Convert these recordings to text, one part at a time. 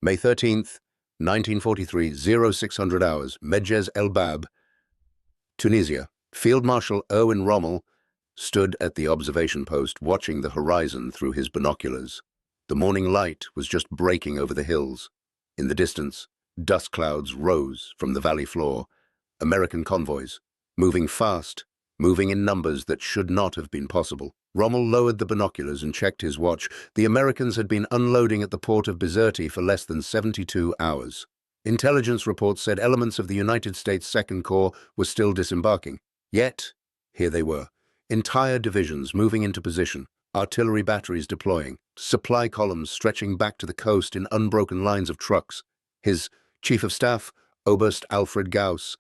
May 13th, 1943, 0600 hours, Medjez el Bab, Tunisia. Field Marshal Erwin Rommel stood at the observation post watching the horizon through his binoculars. The morning light was just breaking over the hills. In the distance, dust clouds rose from the valley floor. American convoys, moving fast, moving in numbers that should not have been possible. Rommel lowered the binoculars and checked his watch. The Americans had been unloading at the port of Bizerte for less than 72 hours. Intelligence reports said elements of the United States Second Corps were still disembarking. Yet, here they were, entire divisions moving into position, artillery batteries deploying, supply columns stretching back to the coast in unbroken lines of trucks. His chief of staff, Oberst Alfred Gauss,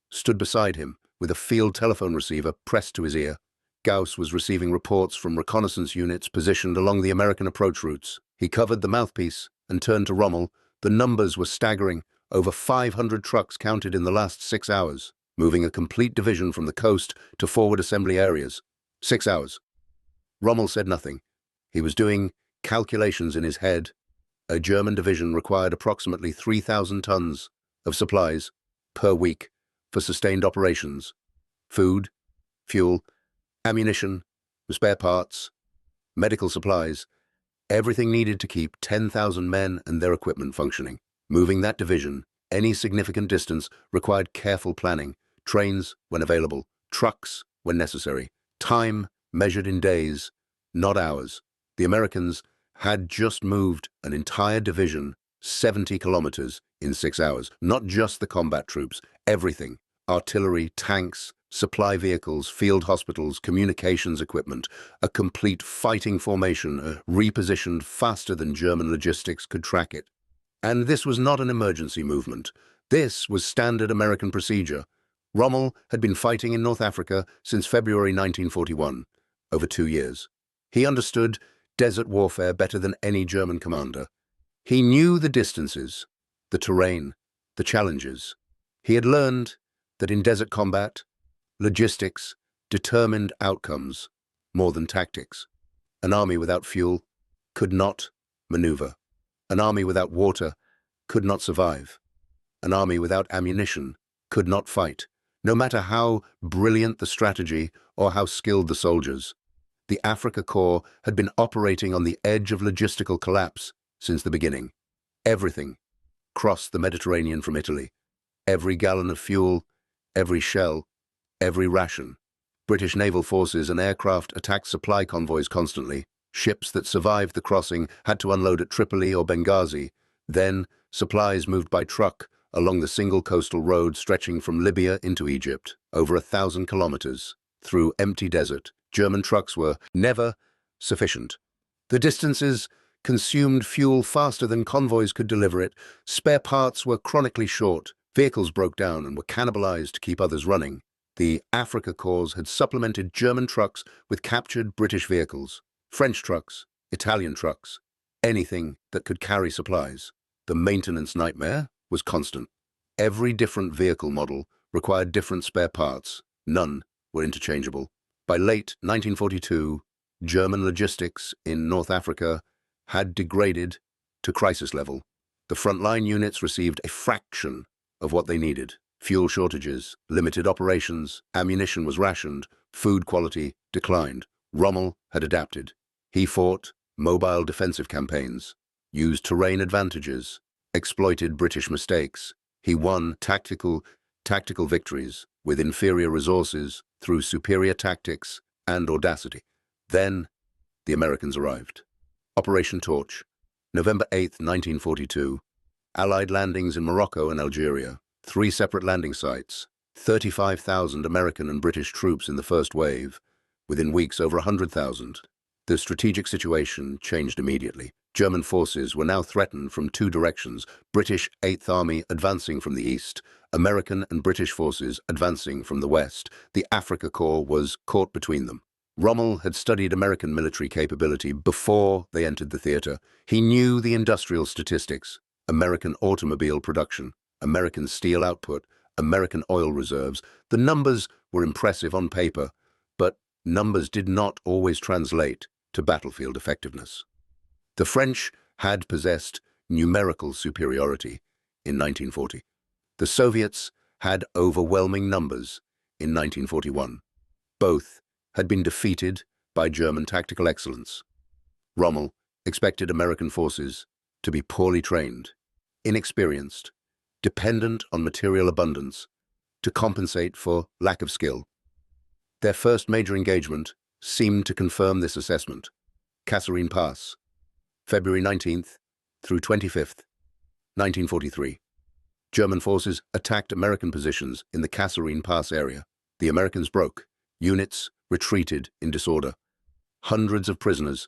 stood beside him with a field telephone receiver pressed to his ear. Gauss was receiving reports from reconnaissance units positioned along the American approach routes. He covered the mouthpiece and turned to Rommel. The numbers were staggering. Over 500 trucks counted in the last 6 hours, moving a complete division from the coast to forward assembly areas. 6 hours. Rommel said nothing. He was doing calculations in his head. A German division required approximately 3,000 tons of supplies per week for sustained operations. Food, fuel, ammunition, spare parts, medical supplies, everything needed to keep 10,000 men and their equipment functioning. Moving that division any significant distance required careful planning, trains when available, trucks when necessary, time measured in days, not hours. The Americans had just moved an entire division 70 kilometers in 6 hours. Not just the combat troops, everything. Artillery, tanks, supply vehicles, field hospitals, communications equipment, a complete fighting formation, repositioned faster than German logistics could track it. And this was not an emergency movement. This was standard American procedure. Rommel had been fighting in North Africa since February 1941, over 2 years. He understood desert warfare better than any German commander. He knew the distances, the terrain, the challenges. He had learned that in desert combat, logistics determined outcomes more than tactics. An army without fuel could not maneuver. An army without water could not survive. An army without ammunition could not fight, no matter how brilliant the strategy or how skilled the soldiers. The Africa Corps had been operating on the edge of logistical collapse since the beginning. Everything crossed the Mediterranean from Italy. Every gallon of fuel, every shell, every ration. British naval forces and aircraft attacked supply convoys constantly. Ships that survived the crossing had to unload at Tripoli or Benghazi. Then, supplies moved by truck along the single coastal road stretching from Libya into Egypt, over 1,000 kilometers, through empty desert. German trucks were never sufficient. The distances consumed fuel faster than convoys could deliver it. Spare parts were chronically short. Vehicles broke down and were cannibalized to keep others running. The Africa Corps had supplemented German trucks with captured British vehicles, French trucks, Italian trucks, anything that could carry supplies. The maintenance nightmare was constant. Every different vehicle model required different spare parts. None were interchangeable. By late 1942, German logistics in North Africa had degraded to crisis level. The frontline units received a fraction of what they needed. Fuel shortages, limited operations, ammunition was rationed, food quality declined. Rommel had adapted. He fought mobile defensive campaigns, used terrain advantages, exploited British mistakes. He won tactical victories with inferior resources through superior tactics and audacity. Then, the Americans arrived. Operation Torch, November 8, 1942. Allied landings in Morocco and Algeria. 3 separate landing sites. 35,000 American and British troops in the first wave. Within weeks, over 100,000. The strategic situation changed immediately. German forces were now threatened from 2 directions. British 8th Army advancing from the east. American and British forces advancing from the west. The Africa Corps was caught between them. Rommel had studied American military capability before they entered the theater. He knew the industrial statistics. American automobile production, American steel output, American oil reserves. The numbers were impressive on paper, but numbers did not always translate to battlefield effectiveness. The French had possessed numerical superiority in 1940. The Soviets had overwhelming numbers in 1941. Both had been defeated by German tactical excellence. Rommel expected American forces to be poorly trained, inexperienced, dependent on material abundance to compensate for lack of skill. Their first major engagement seemed to confirm this assessment. Kasserine Pass, February 19th through 25th, 1943. German forces attacked American positions in the Kasserine Pass area. The Americans broke. Units retreated in disorder. Hundreds of prisoners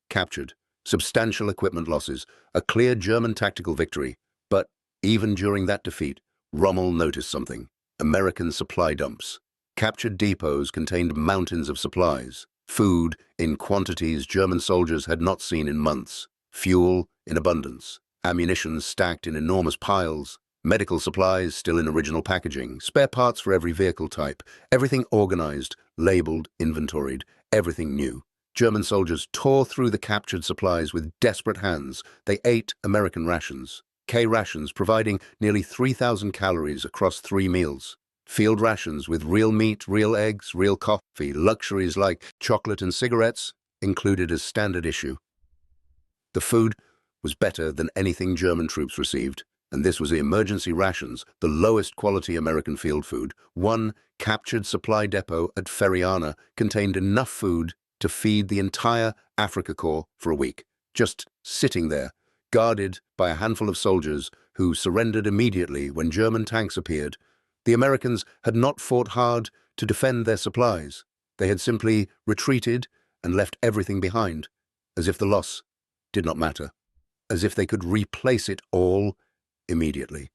captured. Substantial equipment losses. A clear German tactical victory. But even during that defeat, Rommel noticed something. American supply dumps. Captured depots contained mountains of supplies. Food in quantities German soldiers had not seen in months. Fuel in abundance. Ammunition stacked in enormous piles. Medical supplies still in original packaging. Spare parts for every vehicle type. Everything organized, labeled, inventoried. Everything new. German soldiers tore through the captured supplies with desperate hands. They ate American rations. K rations providing nearly 3,000 calories across 3 meals. Field rations with real meat, real eggs, real coffee, luxuries like chocolate and cigarettes included as standard issue. The food was better than anything German troops received, and this was the emergency rations, the lowest quality American field food. One captured supply depot at Feriana contained enough food to feed the entire Afrika Korps for a week, just sitting there, guarded by a handful of soldiers who surrendered immediately when German tanks appeared. The Americans had not fought hard to defend their supplies. They had simply retreated and left everything behind, as if the loss did not matter, as if they could replace it all immediately.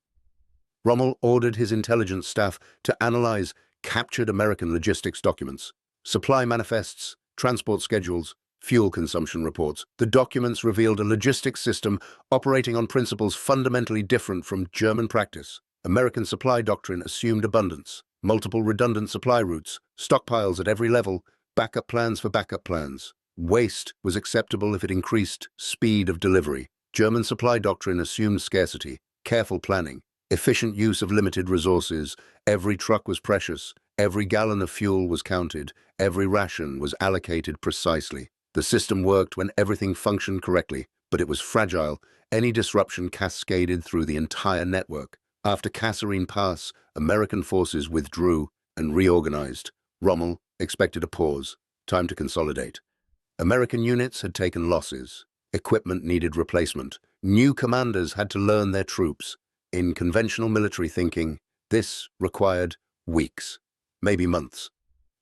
Rommel ordered his intelligence staff to analyze captured American logistics documents, supply manifests, transport schedules, fuel consumption reports. The documents revealed a logistics system operating on principles fundamentally different from German practice. American supply doctrine assumed abundance, multiple redundant supply routes, stockpiles at every level, backup plans for backup plans. Waste was acceptable if it increased speed of delivery. German supply doctrine assumed scarcity, careful planning, efficient use of limited resources. Every truck was precious, every gallon of fuel was counted, every ration was allocated precisely. The system worked when everything functioned correctly, but it was fragile. Any disruption cascaded through the entire network. After Kasserine Pass, American forces withdrew and reorganized. Rommel expected a pause, time to consolidate. American units had taken losses. Equipment needed replacement. New commanders had to learn their troops. In conventional military thinking, this required weeks, maybe months.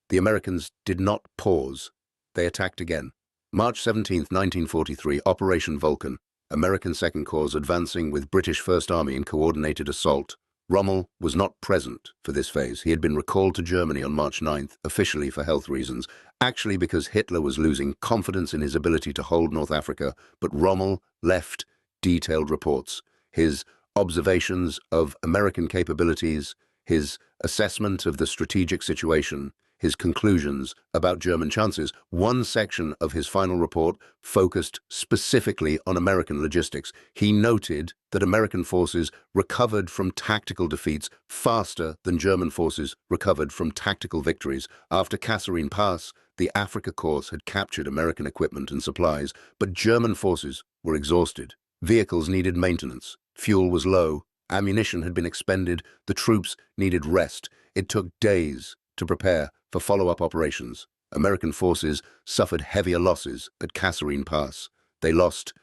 The Americans did not pause. They attacked again. March 17, 1943, Operation Vulcan. American Second Corps advancing with British First Army in coordinated assault. Rommel was not present for this phase. He had been recalled to Germany on March 9th, officially for health reasons, actually because Hitler was losing confidence in his ability to hold North Africa, but Rommel left detailed reports. His observations of American capabilities, his assessment of the strategic situation, his conclusions about German chances. One section of his final report focused specifically on American logistics. He noted that American forces recovered from tactical defeats faster than German forces recovered from tactical victories. After Kasserine Pass, the Afrika Korps had captured American equipment and supplies, but German forces were exhausted. Vehicles needed maintenance. Fuel was low. Ammunition had been expended. The troops needed rest. It took days to prepare for follow-up operations. American forces suffered heavier losses at Kasserine Pass. They lost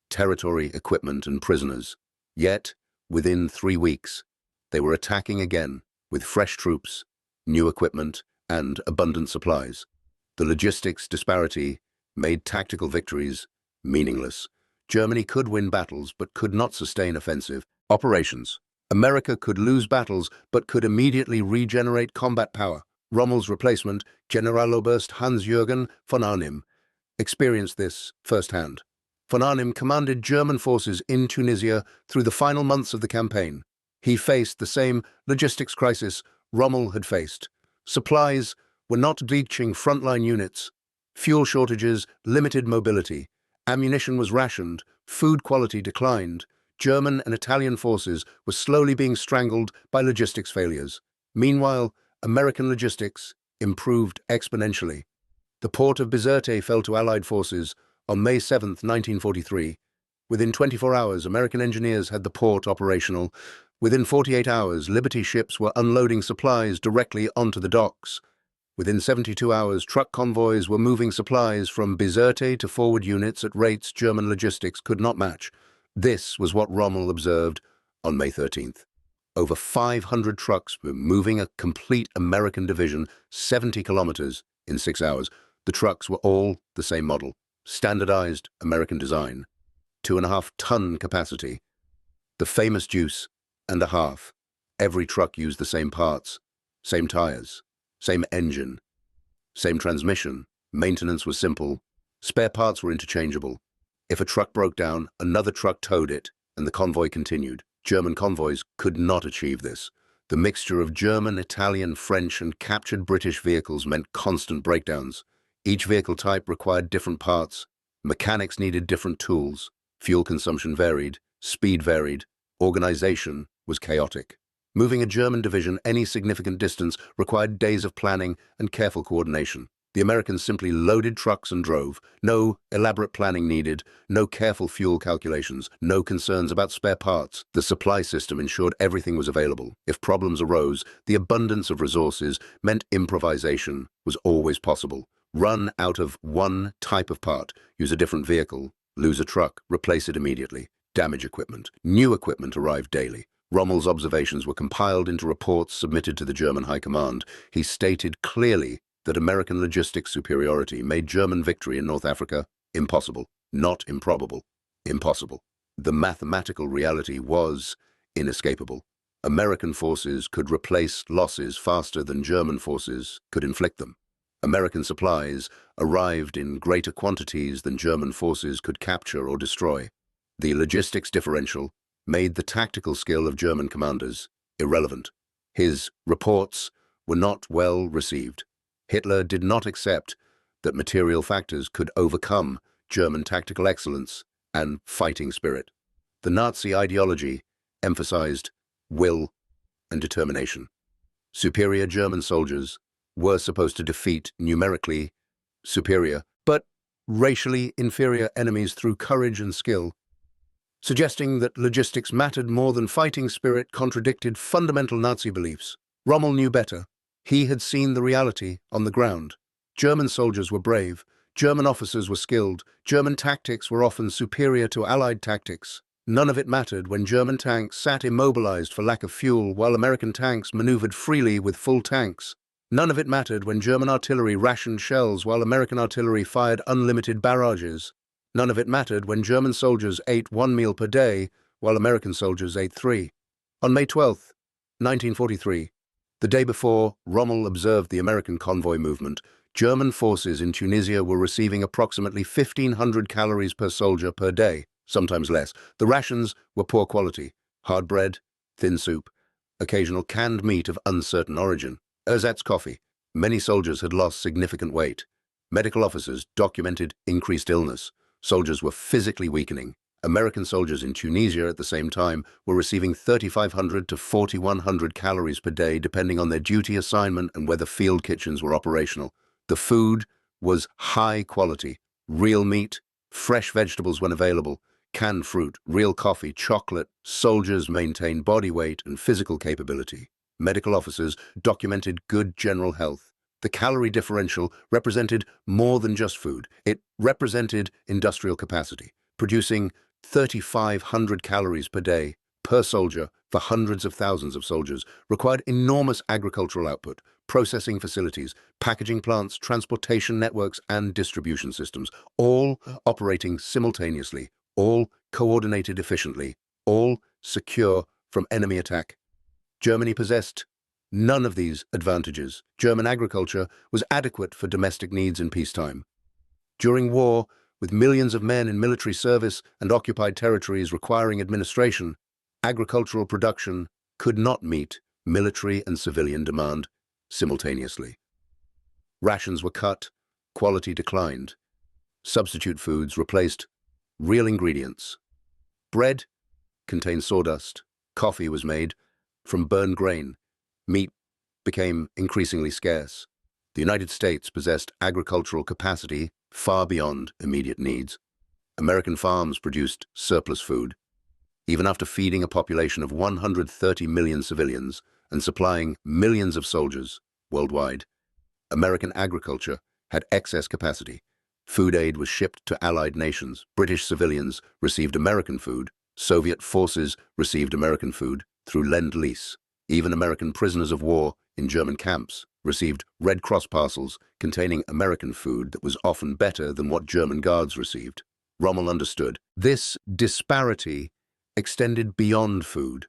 territory, equipment, and prisoners. Yet, within 3 weeks, they were attacking again with fresh troops, new equipment, and abundant supplies. The logistics disparity made tactical victories meaningless. Germany could win battles, but could not sustain offensive operations. America could lose battles, but could immediately regenerate combat power. Rommel's replacement, Generaloberst Hans-Jürgen von Arnim, experienced this firsthand. Von Arnim commanded German forces in Tunisia through the final months of the campaign. He faced the same logistics crisis Rommel had faced. Supplies were not reaching frontline units. Fuel shortages limited mobility. Ammunition was rationed. Food quality declined. German and Italian forces were slowly being strangled by logistics failures. Meanwhile, American logistics improved exponentially. The port of Bizerte fell to Allied forces on May 7, 1943. Within 24 hours, American engineers had the port operational. Within 48 hours, Liberty ships were unloading supplies directly onto the docks. Within 72 hours, truck convoys were moving supplies from Bizerte to forward units at rates German logistics could not match. This was what Rommel observed on May 13th. Over 500 trucks were moving a complete American division 70 kilometers in 6 hours. The trucks were all the same model, standardized American design, 2.5-ton capacity. The famous deuce and a half. Every truck used the same parts, same tires, same engine, same transmission. Maintenance was simple. Spare parts were interchangeable. If a truck broke down, another truck towed it, and the convoy continued. German convoys could not achieve this. The mixture of German, Italian, French, and captured British vehicles meant constant breakdowns. Each vehicle type required different parts. Mechanics needed different tools. Fuel consumption varied. Speed varied. Organization was chaotic. Moving a German division any significant distance required days of planning and careful coordination. The Americans simply loaded trucks and drove. No elaborate planning needed, no careful fuel calculations, no concerns about spare parts. The supply system ensured everything was available. If problems arose, the abundance of resources meant improvisation was always possible. Run out of one type of part, use a different vehicle, lose a truck, replace it immediately. Damage equipment. New equipment arrived daily. Rommel's observations were compiled into reports submitted to the German High Command. He stated clearly that American logistics superiority made German victory in North Africa impossible, not improbable, impossible. The mathematical reality was inescapable. American forces could replace losses faster than German forces could inflict them. American supplies arrived in greater quantities than German forces could capture or destroy. The logistics differential made the tactical skill of German commanders irrelevant. His reports were not well received. Hitler did not accept that material factors could overcome German tactical excellence and fighting spirit. The Nazi ideology emphasized will and determination. Superior German soldiers were supposed to defeat numerically superior, but racially inferior enemies through courage and skill. Suggesting that logistics mattered more than fighting spirit contradicted fundamental Nazi beliefs. Rommel knew better. He had seen the reality on the ground. German soldiers were brave. German officers were skilled. German tactics were often superior to Allied tactics. None of it mattered when German tanks sat immobilized for lack of fuel while American tanks maneuvered freely with full tanks. None of it mattered when German artillery rationed shells while American artillery fired unlimited barrages. None of it mattered when German soldiers ate 1 meal per day while American soldiers ate 3. On May 12, 1943, the day before Rommel observed the American convoy movement, German forces in Tunisia were receiving approximately 1,500 calories per soldier per day, sometimes less. The rations were poor quality: hard bread, thin soup, occasional canned meat of uncertain origin, ersatz coffee. Many soldiers had lost significant weight. Medical officers documented increased illness. Soldiers were physically weakening. American soldiers in Tunisia at the same time were receiving 3,500 to 4,100 calories per day depending on their duty assignment and whether field kitchens were operational. The food was high quality: real meat, fresh vegetables when available, canned fruit, real coffee, chocolate. Soldiers maintained body weight and physical capability. Medical officers documented good general health. The calorie differential represented more than just food. It represented industrial capacity. Producing 3,500 calories per day per soldier for hundreds of thousands of soldiers required enormous agricultural output, processing facilities, packaging plants, transportation networks, and distribution systems, all operating simultaneously, all coordinated efficiently, all secure from enemy attack. Germany possessed none of these advantages. German agriculture was adequate for domestic needs in peacetime. During war, with millions of men in military service and occupied territories requiring administration, agricultural production could not meet military and civilian demand simultaneously. Rations were cut, quality declined. Substitute foods replaced real ingredients. Bread contained sawdust. Coffee was made from burned grain. Meat became increasingly scarce. The United States possessed agricultural capacity far beyond immediate needs. American farms produced surplus food. Even after feeding a population of 130 million civilians and supplying millions of soldiers worldwide, American agriculture had excess capacity. Food aid was shipped to allied nations. British civilians received American food. Soviet forces received American food through Lend-Lease. Even American prisoners of war in German camps received Red Cross parcels containing American food that was often better than what German guards received. Rommel understood this disparity extended beyond food.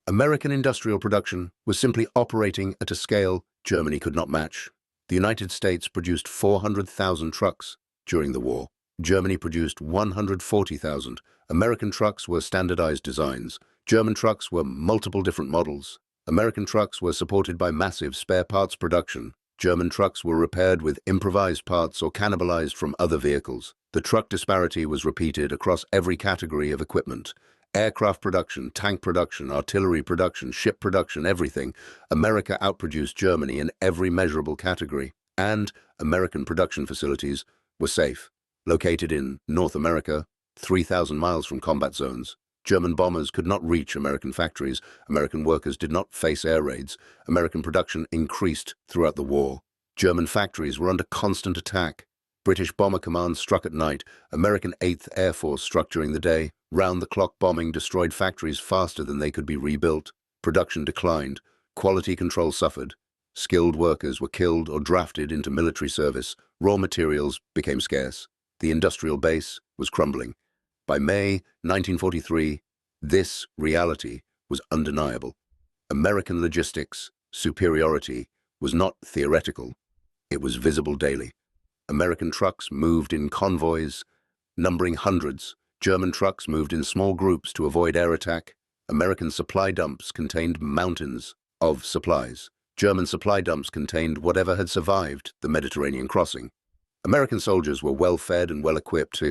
American industrial production was simply operating at a scale Germany could not match. The United States produced 400,000 trucks during the war. Germany produced 140,000. American trucks were standardized designs. German trucks were multiple different models. American trucks were supported by massive spare parts production. German trucks were repaired with improvised parts or cannibalized from other vehicles. The truck disparity was repeated across every category of equipment. Aircraft production, tank production, artillery production, ship production, everything. America outproduced Germany in every measurable category. And American production facilities were safe. Located in North America, 3,000 miles from combat zones. German bombers could not reach American factories. American workers did not face air raids. American production increased throughout the war. German factories were under constant attack. British bomber commands struck at night. American 8th Air Force struck during the day. Round-the-clock bombing destroyed factories faster than they could be rebuilt. Production declined. Quality control suffered. Skilled workers were killed or drafted into military service. Raw materials became scarce. The industrial base was crumbling. By May 1943, this reality was undeniable. American logistics superiority was not theoretical. It was visible daily. American trucks moved in convoys, numbering hundreds. German trucks moved in small groups to avoid air attack. American supply dumps contained mountains of supplies. German supply dumps contained whatever had survived the Mediterranean crossing. American soldiers were well-fed and well-equipped.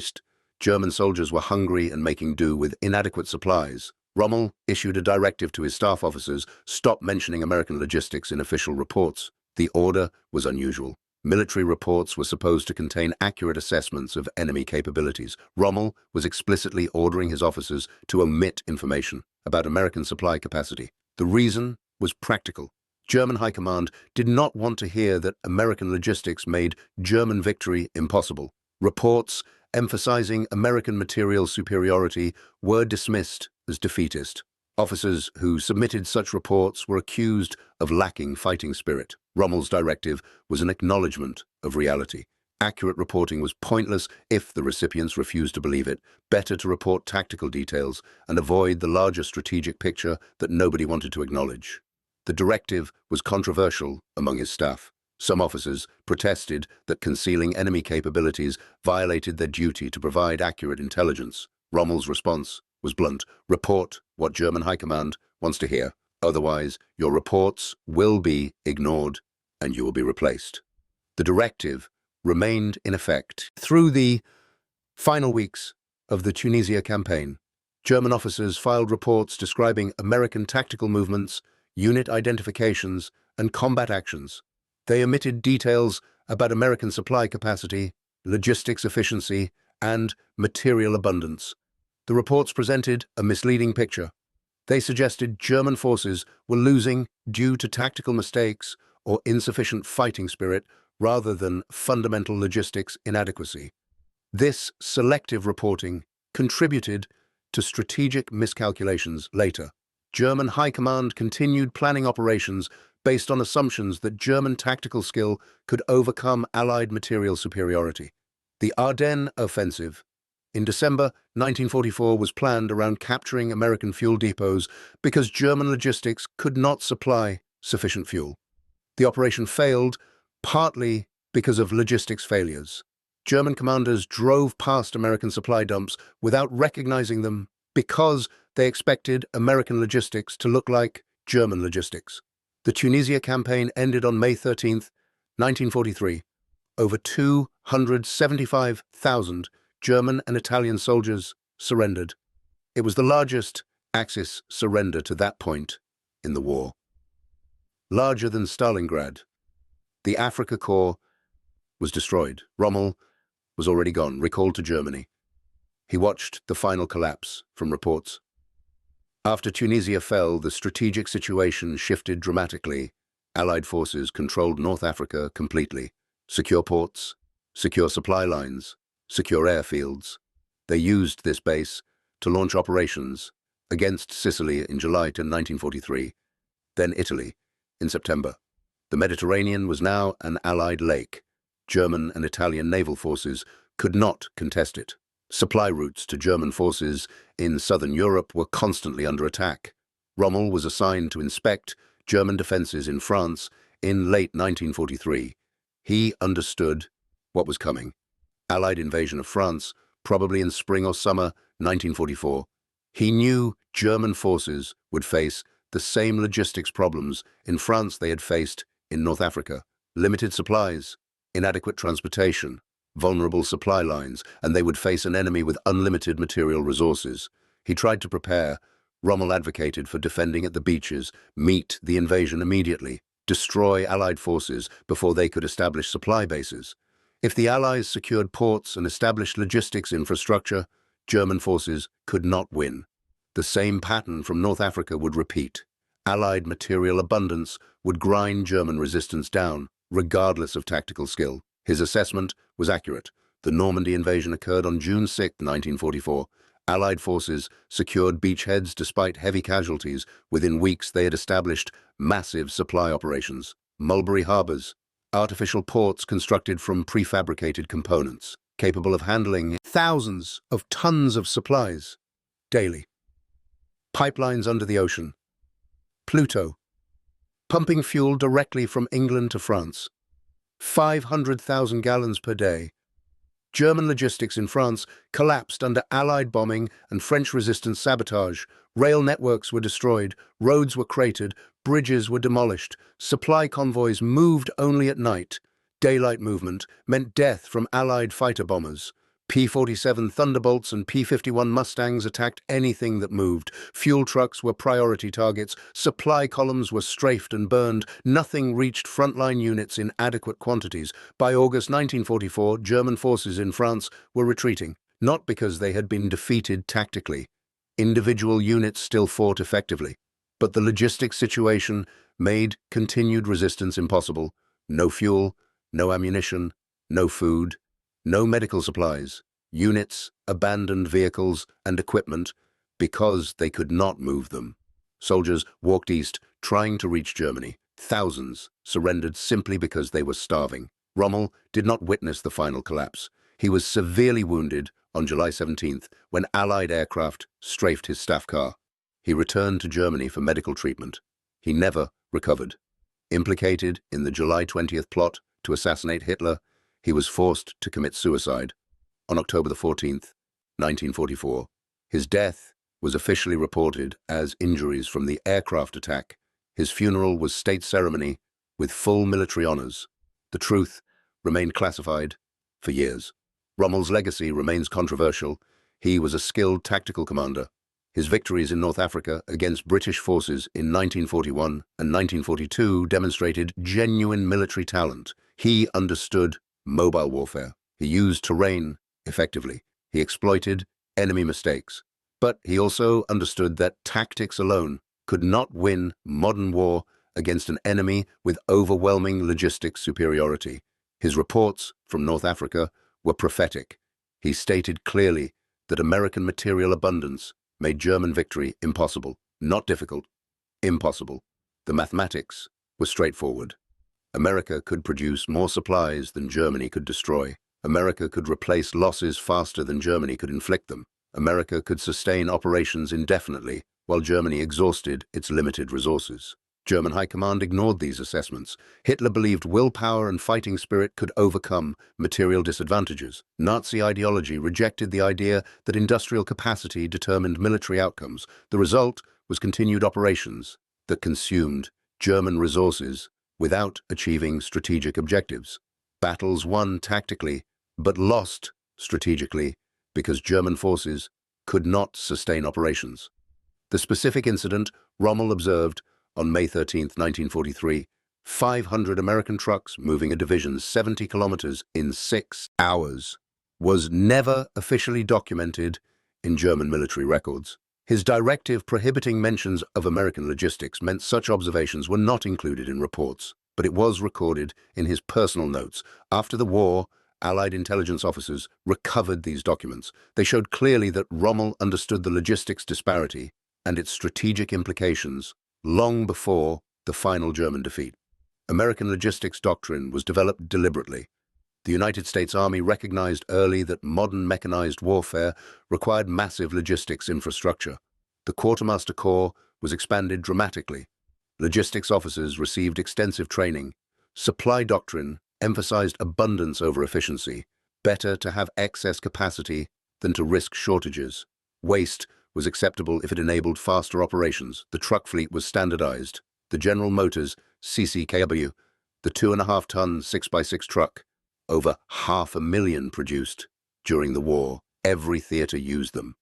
German soldiers were hungry and making do with inadequate supplies. Rommel issued a directive to his staff officers: stop mentioning American logistics in official reports. The order was unusual. Military reports were supposed to contain accurate assessments of enemy capabilities. Rommel was explicitly ordering his officers to omit information about American supply capacity. The reason was practical. German High Command did not want to hear that American logistics made German victory impossible. Reports emphasizing American material superiority were dismissed as defeatist. Officers who submitted such reports were accused of lacking fighting spirit. Rommel's directive was an acknowledgement of reality. Accurate reporting was pointless if the recipients refused to believe it. Better to report tactical details and avoid the larger strategic picture that nobody wanted to acknowledge. The directive was controversial among his staff. Some officers protested that concealing enemy capabilities violated their duty to provide accurate intelligence. Rommel's response was blunt: report what German High Command wants to hear. Otherwise, your reports will be ignored and you will be replaced. The directive remained in effect through the final weeks of the Tunisia campaign. German officers filed reports describing American tactical movements, unit identifications, and combat actions. They omitted details about American supply capacity, logistics efficiency, and material abundance. The reports presented a misleading picture. They suggested German forces were losing due to tactical mistakes or insufficient fighting spirit rather than fundamental logistics inadequacy. This selective reporting contributed to strategic miscalculations later. German High Command continued planning operations based on assumptions that German tactical skill could overcome Allied material superiority. The Ardennes Offensive in December 1944 was planned around capturing American fuel depots because German logistics could not supply sufficient fuel. The operation failed partly because of logistics failures. German commanders drove past American supply dumps without recognizing them because they expected American logistics to look like German logistics. The Tunisia campaign ended on May 13, 1943. Over 275,000 German and Italian soldiers surrendered. It was the largest Axis surrender to that point in the war. Larger than Stalingrad, the Africa Corps was destroyed. Rommel was already gone, recalled to Germany. He watched the final collapse from reports. After Tunisia fell, the strategic situation shifted dramatically. Allied forces controlled North Africa completely. Secure ports, secure supply lines, secure airfields. They used this base to launch operations against Sicily in July 1943, then Italy in September. The Mediterranean was now an Allied lake. German and Italian naval forces could not contest it. Supply routes to German forces in southern Europe were constantly under attack. Rommel was assigned to inspect German defenses in France in late 1943. He understood what was coming. Allied invasion of France, probably in spring or summer 1944. He knew German forces would face the same logistics problems in France they had faced in North Africa. Limited supplies, inadequate transportation, vulnerable supply lines, and they would face an enemy with unlimited material resources. He tried to prepare. Rommel advocated for defending at the beaches, meet the invasion immediately, destroy Allied forces before they could establish supply bases. If the Allies secured ports and established logistics infrastructure, German forces could not win. The same pattern from North Africa would repeat. Allied material abundance would grind German resistance down, regardless of tactical skill. His assessment was accurate. The Normandy invasion occurred on June 6, 1944. Allied forces secured beachheads despite heavy casualties. Within weeks, they had established massive supply operations. Mulberry harbors, artificial ports constructed from prefabricated components, capable of handling thousands of tons of supplies daily. Pipelines under the ocean. Pluto, pumping fuel directly from England to France. 500,000 gallons per day. German logistics in France collapsed under Allied bombing and French resistance sabotage. Rail networks were destroyed, roads were cratered, bridges were demolished, supply convoys moved only at night. Daylight movement meant death from Allied fighter bombers. P-47 Thunderbolts and P-51 Mustangs attacked anything that moved. Fuel trucks were priority targets. Supply columns were strafed and burned. Nothing reached frontline units in adequate quantities. By August 1944, German forces in France were retreating, not because they had been defeated tactically. Individual units still fought effectively, but the logistics situation made continued resistance impossible. No fuel, no ammunition, no food, no medical supplies. Units abandoned vehicles and equipment because they could not move them. Soldiers walked east, trying to reach Germany. Thousands surrendered simply because they were starving. Rommel did not witness the final collapse. He was severely wounded on July 17th when Allied aircraft strafed his staff car. He returned to Germany for medical treatment. He never recovered. Implicated in the July 20th plot to assassinate Hitler, he was forced to commit suicide on October 14th, 1944. His death was officially reported as injuries from the aircraft attack. His funeral was state ceremony with full military honors. The truth remained classified for years. Rommel's legacy remains controversial. He was a skilled tactical commander. His victories in North Africa against British forces in 1941 and 1942 demonstrated genuine military talent. He understood mobile warfare. He used terrain effectively. He exploited enemy mistakes. But he also understood that tactics alone could not win modern war against an enemy with overwhelming logistics superiority. His reports from North Africa were prophetic. He stated clearly that American material abundance made German victory impossible, not difficult, impossible. The mathematics were straightforward. America could produce more supplies than Germany could destroy. America could replace losses faster than Germany could inflict them. America could sustain operations indefinitely while Germany exhausted its limited resources. German high command ignored these assessments. Hitler believed willpower and fighting spirit could overcome material disadvantages. Nazi ideology rejected the idea that industrial capacity determined military outcomes. The result was continued operations that consumed German resources without achieving strategic objectives. Battles won tactically, but lost strategically because German forces could not sustain operations. The specific incident Rommel observed on May 13, 1943, 500 American trucks moving a division 70 kilometers in 6 hours, was never officially documented in German military records. His directive prohibiting mentions of American logistics meant such observations were not included in reports, but it was recorded in his personal notes. After the war, Allied intelligence officers recovered these documents. They showed clearly that Rommel understood the logistics disparity and its strategic implications long before the final German defeat. American logistics doctrine was developed deliberately. The United States Army recognized early that modern mechanized warfare required massive logistics infrastructure. The Quartermaster Corps was expanded dramatically. Logistics officers received extensive training. Supply doctrine emphasized abundance over efficiency. Better to have excess capacity than to risk shortages. Waste was acceptable if it enabled faster operations. The truck fleet was standardized. The General Motors CCKW, the 2.5-ton 6x6 truck, over 500,000 produced during the war. Every theater used them.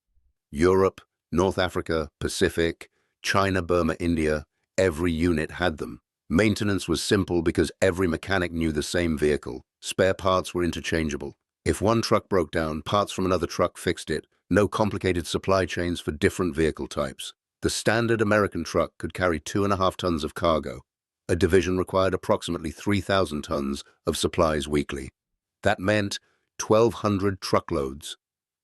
Europe, North Africa, Pacific, China, Burma, India, every unit had them. Maintenance was simple because every mechanic knew the same vehicle. Spare parts were interchangeable. If one truck broke down, parts from another truck fixed it. No complicated supply chains for different vehicle types. The standard American truck could carry 2.5 tons of cargo. A division required approximately 3,000 tons of supplies weekly. That meant 1,200 truckloads.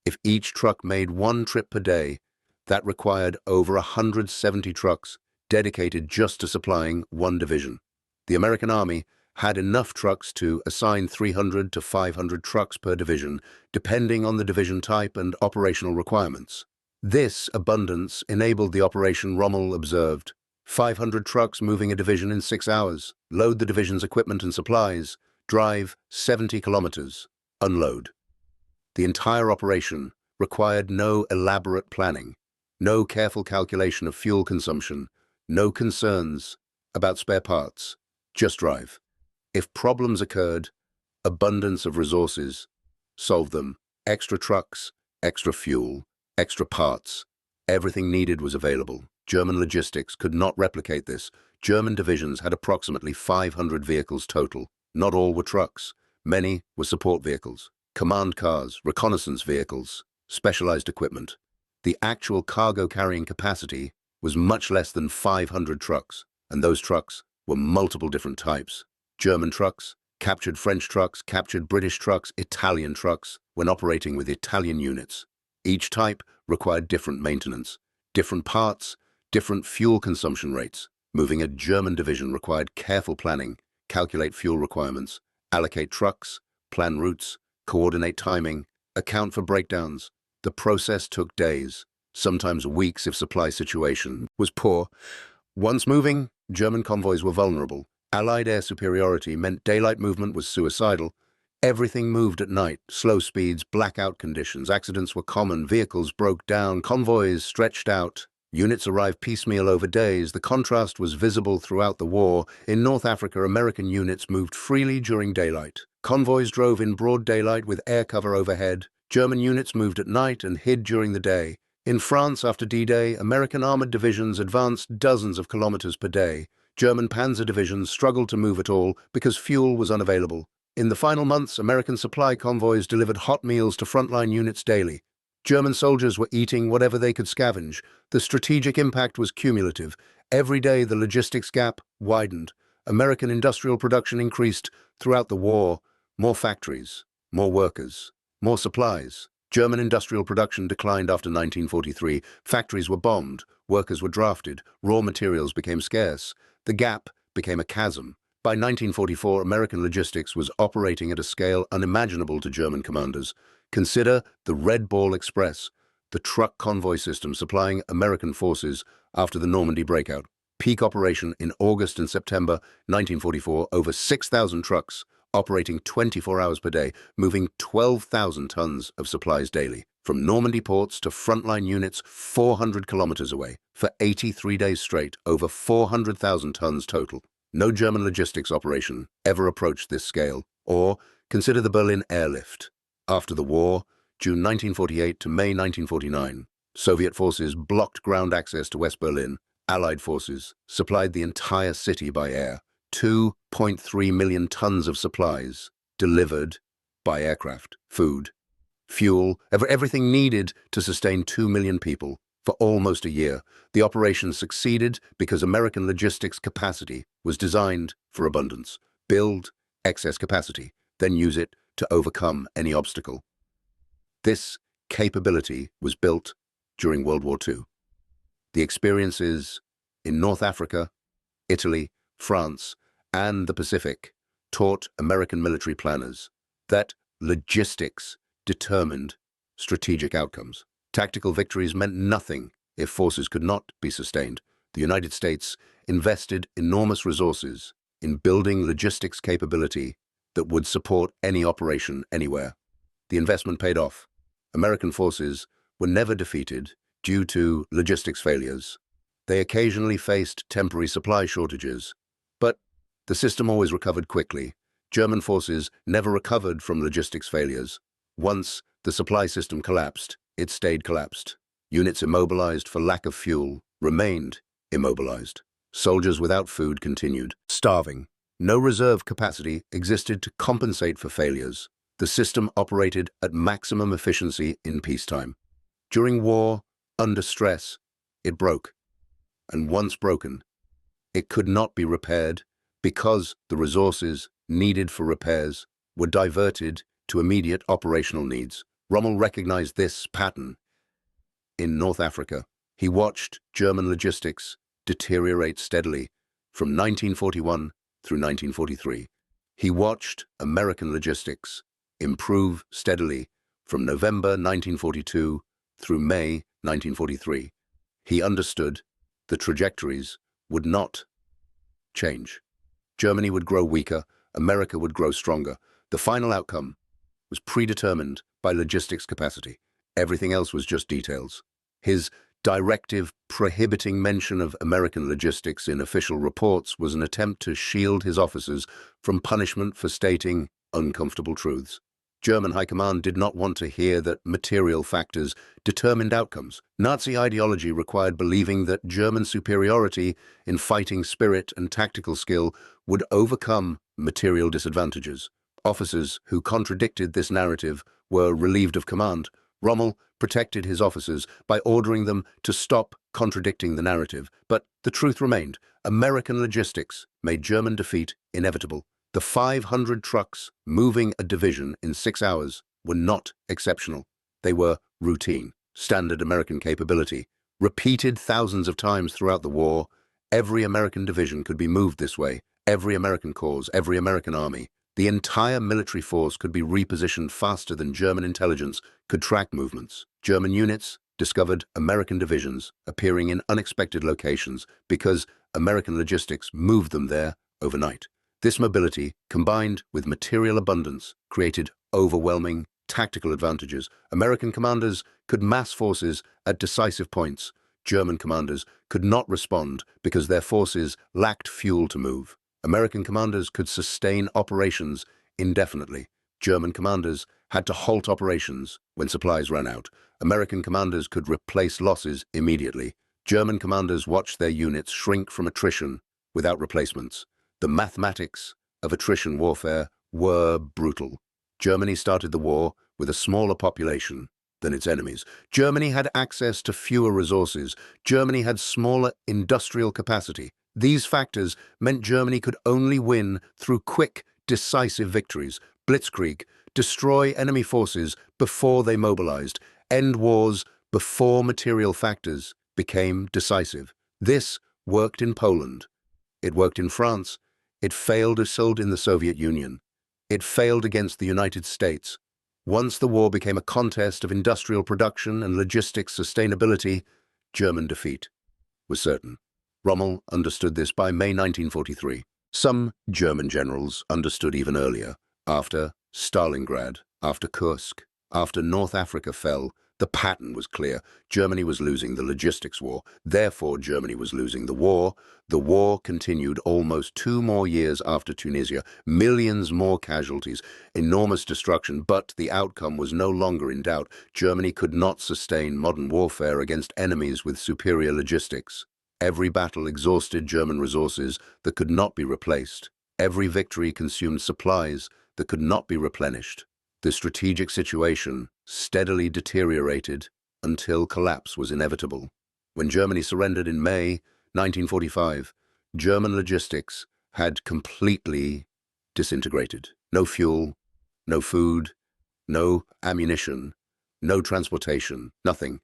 If each truck made one trip per day, that required over 170 trucks dedicated just to supplying one division. The American Army had enough trucks to assign 300 to 500 trucks per division, depending on the division type and operational requirements. This abundance enabled the operation Rommel observed: 500 trucks moving a division in 6 hours, load the division's equipment and supplies, drive 70 kilometers, unload. The entire operation required no elaborate planning, no careful calculation of fuel consumption, no concerns about spare parts, just drive. If problems occurred, abundance of resources solved them. Extra trucks, extra fuel, extra parts. Everything needed was available. German logistics could not replicate this. German divisions had approximately 500 vehicles total. Not all were trucks. Many were support vehicles, command cars, reconnaissance vehicles, specialized equipment. The actual cargo carrying capacity was much less than 500 trucks, and those trucks were multiple different types. German trucks, captured French trucks, captured British trucks, Italian trucks, when operating with Italian units. Each type required different maintenance, different parts, different fuel consumption rates. Moving a German division required careful planning, calculate fuel requirements, allocate trucks, plan routes, coordinate timing, account for breakdowns. The process took days, sometimes weeks if supply situation was poor. Once moving, German convoys were vulnerable. Allied air superiority meant daylight movement was suicidal. Everything moved at night, slow speeds, blackout conditions, accidents were common, vehicles broke down, convoys stretched out. Units arrived piecemeal over days. The contrast was visible throughout the war. In North Africa, American units moved freely during daylight. Convoys drove in broad daylight with air cover overhead. German units moved at night and hid during the day. In France, after D-Day, American armored divisions advanced dozens of kilometers per day. German panzer divisions struggled to move at all because fuel was unavailable. In the final months, American supply convoys delivered hot meals to frontline units daily. German soldiers were eating whatever they could scavenge. The strategic impact was cumulative. Every day, the logistics gap widened. American industrial production increased throughout the war. More factories, more workers, more supplies. German industrial production declined after 1943. Factories were bombed, workers were drafted, raw materials became scarce. The gap became a chasm. By 1944, American logistics was operating at a scale unimaginable to German commanders. Consider the Red Ball Express, the truck convoy system supplying American forces after the Normandy breakout. Peak operation in August and September 1944, over 6,000 trucks, operating 24 hours per day, moving 12,000 tons of supplies daily, from Normandy ports to frontline units 400 kilometers away. For 83 days straight, over 400,000 tons total. No German logistics operation ever approached this scale. Or consider the Berlin airlift. After the war, June 1948 to May 1949, Soviet forces blocked ground access to West Berlin. Allied forces supplied the entire city by air. 2.3 million tons of supplies delivered by aircraft, food, fuel, everything needed to sustain 2 million people for almost a year. The operation succeeded because American logistics capacity was designed for abundance. Build excess capacity, then use it to overcome any obstacle. This capability was built during World War II. The experiences in North Africa, Italy, France, and the Pacific taught American military planners that logistics determined strategic outcomes. Tactical victories meant nothing if forces could not be sustained. The United States invested enormous resources in building logistics capability that would support any operation anywhere. The investment paid off. American forces were never defeated due to logistics failures. They occasionally faced temporary supply shortages, but the system always recovered quickly. German forces never recovered from logistics failures. Once the supply system collapsed, it stayed collapsed. Units immobilized for lack of fuel remained immobilized. Soldiers without food continued starving. No reserve capacity existed to compensate for failures. The system operated at maximum efficiency in peacetime. During war, under stress, it broke. And once broken, it could not be repaired because the resources needed for repairs were diverted to immediate operational needs. Rommel recognized this pattern in North Africa. He watched German logistics deteriorate steadily from 1941 through 1943. He watched American logistics improve steadily from November 1942 through May 1943. He understood the trajectories would not change. Germany would grow weaker, America would grow stronger. The final outcome was predetermined by logistics capacity. Everything else was just details. His directive prohibiting mention of American logistics in official reports was an attempt to shield his officers from punishment for stating uncomfortable truths. German high command did not want to hear that material factors determined outcomes. Nazi ideology required believing that German superiority in fighting spirit and tactical skill would overcome material disadvantages. Officers who contradicted this narrative were relieved of command. Rommel protected his officers by ordering them to stop contradicting the narrative, but the truth remained. American logistics made German defeat inevitable. The 500 trucks moving a division in 6 hours were not exceptional. They were routine, standard American capability. Repeated thousands of times throughout the war, every American division could be moved this way. Every American corps, every American army. The entire military force could be repositioned faster than German intelligence could track movements. German units discovered American divisions appearing in unexpected locations because American logistics moved them there overnight. This mobility, combined with material abundance, created overwhelming tactical advantages. American commanders could mass forces at decisive points. German commanders could not respond because their forces lacked fuel to move. American commanders could sustain operations indefinitely. German commanders had to halt operations when supplies ran out. American commanders could replace losses immediately. German commanders watched their units shrink from attrition without replacements. The mathematics of attrition warfare were brutal. Germany started the war with a smaller population than its enemies. Germany had access to fewer resources. Germany had smaller industrial capacity. These factors meant Germany could only win through quick, decisive victories. Blitzkrieg, destroy enemy forces before they mobilized. End wars before material factors became decisive. This worked in Poland. It worked in France. It failed in the Soviet Union. It failed against the United States. Once the war became a contest of industrial production and logistics sustainability, German defeat was certain. Rommel understood this by May 1943. Some German generals understood even earlier. After Stalingrad, after Kursk, after North Africa fell, The pattern was clear. Germany was losing the logistics war. Therefore, Germany was losing the war. The war continued almost 2 more years after Tunisia. Millions more casualties, enormous destruction, but the outcome was no longer in doubt. Germany could not sustain modern warfare against enemies with superior logistics. Every battle exhausted German resources that could not be replaced. Every victory consumed supplies that could not be replenished. The strategic situation steadily deteriorated until collapse was inevitable. When Germany surrendered in May 1945, German logistics had completely disintegrated. No fuel, no food, no ammunition, no transportation, nothing.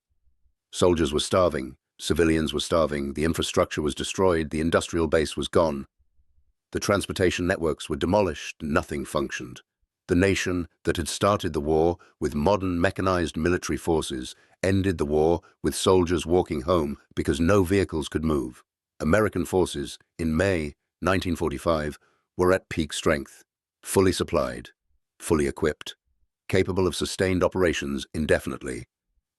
Soldiers were starving, civilians were starving, the infrastructure was destroyed, the industrial base was gone. The transportation networks were demolished, nothing functioned. The nation that had started the war with modern mechanized military forces ended the war with soldiers walking home because no vehicles could move. American forces in May 1945 were at peak strength, fully supplied, fully equipped, capable of sustained operations indefinitely.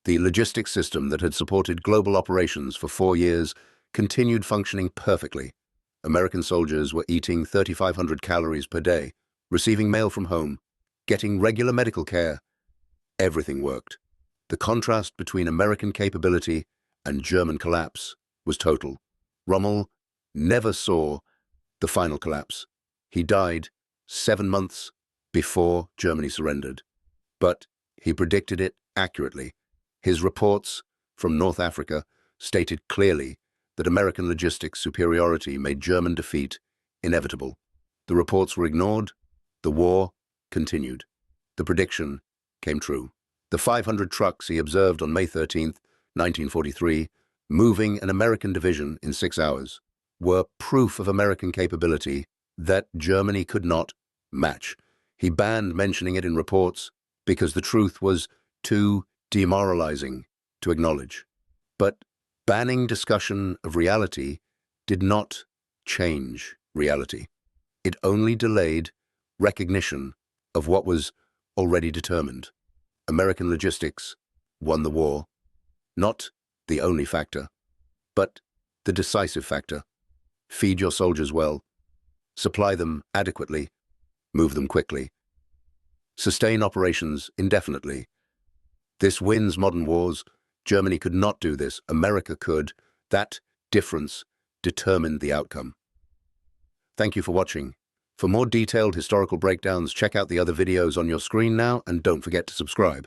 The logistics system that had supported global operations for 4 years continued functioning perfectly. American soldiers were eating 3,500 calories per day, receiving mail from home, getting regular medical care. Everything worked. The contrast between American capability and German collapse was total. Rommel never saw the final collapse. He died 7 months before Germany surrendered. But he predicted it accurately. His reports from North Africa stated clearly that American logistics superiority made German defeat inevitable. The reports were ignored. The war continued. The prediction came true. The 500 trucks he observed on May 13, 1943, moving an American division in 6 hours, were proof of American capability that Germany could not match. He banned mentioning it in reports because the truth was too demoralizing to acknowledge. But banning discussion of reality did not change reality. It only delayed recognition of what was already determined. American logistics won the war, not the only factor, but the decisive factor. Feed your soldiers well, supply them adequately, move them quickly, sustain operations indefinitely. This wins modern wars. Germany could not do this. America could. That difference determined the outcome. Thank you for watching. For more detailed historical breakdowns, check out the other videos on your screen now, and don't forget to subscribe.